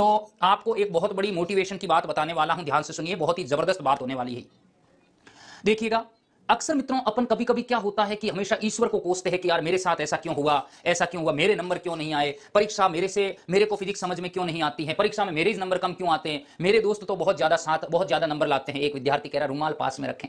तो आपको एक बहुत बड़ी मोटिवेशन की बात बताने वाला हूं, ध्यान से सुनिए, बहुत ही जबरदस्त बात होने वाली है। देखिएगा, अक्सर मित्रों अपन कभी कभी क्या होता है कि हमेशा ईश्वर को कोसते हैं कि यार मेरे साथ ऐसा क्यों हुआ, मेरे नंबर क्यों नहीं आए, परीक्षा मेरे को फिजिक्स समझ में क्यों नहीं आती है, परीक्षा में मेरे नंबर कम क्यों आते हैं, मेरे दोस्त तो बहुत ज्यादा नंबर लाते हैं। एक विद्यार्थी कह रहा रुमाल पास में रखें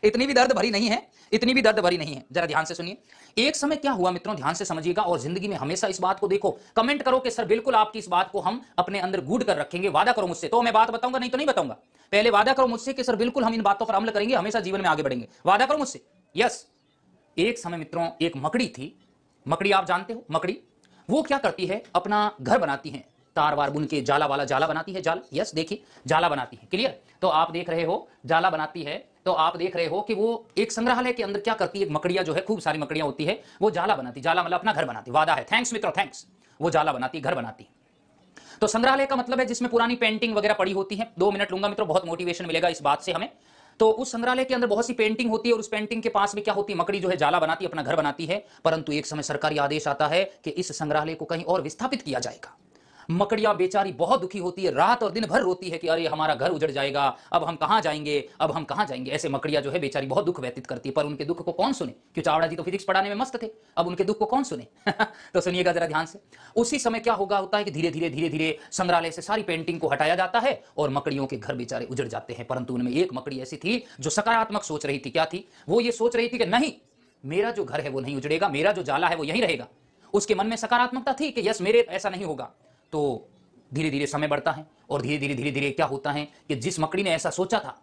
इतनी भी दर्द भरी नहीं है, इतनी भी दर्द भरी नहीं है। जरा ध्यान से सुनिए, एक समय क्या हुआ मित्रों, ध्यान से समझिएगा और जिंदगी में हमेशा इस बात को देखो, कमेंट करो कि सर बिल्कुल आपकी इस बात को हम अपने अंदर गूढ़ कर रखेंगे, वादा करो मुझसे, तो मैं बात बताऊंगा, नहीं तो नहीं बताऊंगा। पहले वादा करो मुझसे कि सर बिल्कुल हम इन बातों पर अमल करेंगे, हमेशा जीवन में आगे बढ़ेंगे, वादा करो मुझसे। यस। एक समय मित्रों एक मकड़ी थी, मकड़ी आप जानते हो, मकड़ी वो क्या करती है, अपना घर बनाती है, तार वार बुन के जाला वाला जाला बनाती है, जाला, यस देखिए जाला बनाती है, क्लियर। तो आप देख रहे हो जाला बनाती है, तो आप देख रहे हो कि वो एक संग्रहालय के अंदर क्या करती है, मकड़ियां जो है, खूब सारी मकड़ियां होती है, वो जाला बनाती, जाला मतलब अपना घर बनाती, वादा है, थैंक्स मित्रों थैंक्स, वो जाला बनाती, घर बनाती। तो संग्रहालय का मतलब है जिसमें पुरानी पेंटिंग वगैरह पड़ी होती है। 2 मिनट लूंगा मित्रों, बहुत मोटिवेशन मिलेगा इस बात से हमें। तो उस संग्रहालय के अंदर बहुत सी पेंटिंग होती है और उस पेंटिंग के पास में क्या होती है, मकड़ी जो है जाला बनाती है, अपना घर बनाती है। परंतु एक समय सरकारी आदेश आता है कि इस संग्रहालय को कहीं और विस्थापित किया जाएगा। मकड़ियां बेचारी बहुत दुखी होती है, रात और दिन भर रोती है कि अरे हमारा घर उजड़ जाएगा, अब हम कहां जाएंगे, अब हम कहां जाएंगे। ऐसे मकड़ियां जो है बेचारी बहुत दुख व्यतीत करती है। पर उनके दुख को कौन सुने, क्यों चावड़ा जी तो फिजिक्स पढ़ाने में मस्त थे, अब उनके दुख को कौन सुने तो सुनिएगा जरा ध्यान से। उसी समय क्या होता है कि धीरे धीरे संग्रहालय से सारी पेंटिंग को हटाया जाता है और मकड़ियों के घर बेचारे उजड़ जाते हैं। परंतु उनमें एक मकड़ी ऐसी थी जो सकारात्मक सोच रही थी। क्या थी वो? ये सोच रही थी कि नहीं, मेरा जो घर है वो नहीं उजड़ेगा, मेरा जो जाला है वो यहीं रहेगा। उसके मन में सकारात्मकता थी कि यस मेरे ऐसा नहीं होगा। तो धीरे धीरे समय बढ़ता है और धीरे धीरे क्या होता है कि जिस मकड़ी ने ऐसा सोचा था,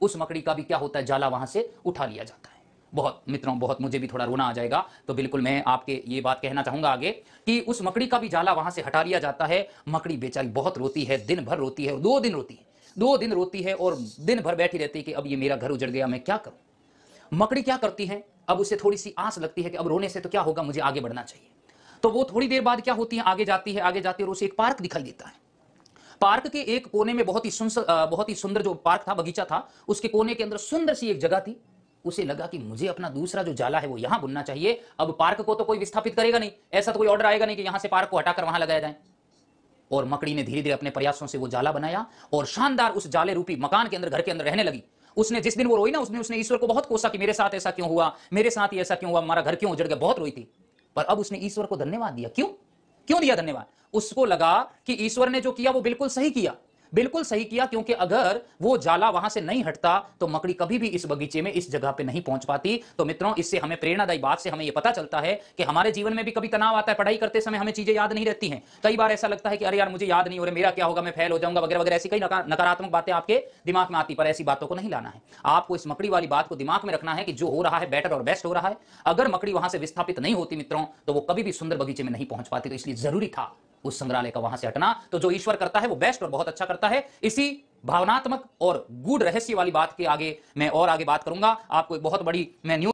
उस मकड़ी का भी क्या होता है, जाला वहां से उठा लिया जाता है। बहुत मित्रों, बहुत मुझे भी थोड़ा रोना आ जाएगा, तो बिल्कुल मैं आपके ये बात कहना चाहूंगा आगे कि उस मकड़ी का भी जाला वहां से हटा लिया जाता है। मकड़ी बेचारी बहुत रोती है, दिन भर रोती है, और 2 दिन रोती है, 2 दिन रोती है और दिन भर बैठी रहती है कि अब ये मेरा घर उजड़ गया, मैं क्या करूं। मकड़ी क्या करती है, अब उसे थोड़ी सी आस लगती है कि अब रोने से तो क्या होगा, मुझे आगे बढ़ना चाहिए। तो वो थोड़ी देर बाद क्या होती है, आगे जाती है और उसे एक पार्क दिखाई देता है। पार्क के एक कोने में बहुत ही सुंदर जो पार्क था, बगीचा था, उसके कोने के अंदर सुंदर सी एक जगह थी। उसे लगा कि मुझे अपना दूसरा जो जाला है वो यहां बुनना चाहिए। अब पार्क को तो कोई विस्थापित करेगा नहीं, ऐसा तो कोई ऑर्डर आएगा नहीं कि यहां से पार्क को हटाकर वहां लगाया जाए। और मकड़ी ने धीरे धीरे अपने प्रयासों से वो जाला बनाया और शानदार उस जाले रूपी मकान के अंदर, घर के अंदर रहने लगी। उसने जिस दिन वो रोई ना, उसने ईश्वर को बहुत कोसा कि मेरे साथ ऐसा क्यों हुआ, मेरे साथ ही ऐसा क्यों हुआ, हमारा घर क्यों उजड़ गया, बहुत रोई थी। पर अब उसने ईश्वर को धन्यवाद दिया। क्यों क्यों दिया धन्यवाद? उसको लगा कि ईश्वर ने जो किया वो बिल्कुल सही किया, बिल्कुल सही किया, क्योंकि अगर वो जाला वहां से नहीं हटता तो मकड़ी कभी भी इस बगीचे में, इस जगह पे नहीं पहुंच पाती। तो मित्रों, इससे हमें प्रेरणादायी बात से हमें यह पता चलता है कि हमारे जीवन में भी कभी तनाव आता है, पढ़ाई करते समय हमें चीजें याद नहीं रहती हैं। कई बार ऐसा लगता है कि अरे यार मुझे याद नहीं हो रहा, मेरा क्या होगा, मैं फेल हो जाऊंगा वगैरह वगैरह, ऐसी कई नकारात्मक बातें आपके दिमाग में आती। पर ऐसी बातों को नहीं लाना है, आपको इस मकड़ी वाली बात को दिमाग में रखना है कि जो हो रहा है बेटर और बेस्ट हो रहा है। अगर मकड़ी वहां से विस्थापित नहीं होती मित्रों, तो वो कभी भी सुंदर बगीचे में नहीं पहुंच पाती। तो इसलिए जरूरी था उस संग्रहालय का वहां से हटना। तो जो ईश्वर करता है वो बेस्ट और बहुत अच्छा करता है। इसी भावनात्मक और गूढ़ रहस्य वाली बात के आगे मैं और आगे बात करूंगा। आपको एक बहुत बड़ी मैं न्यूज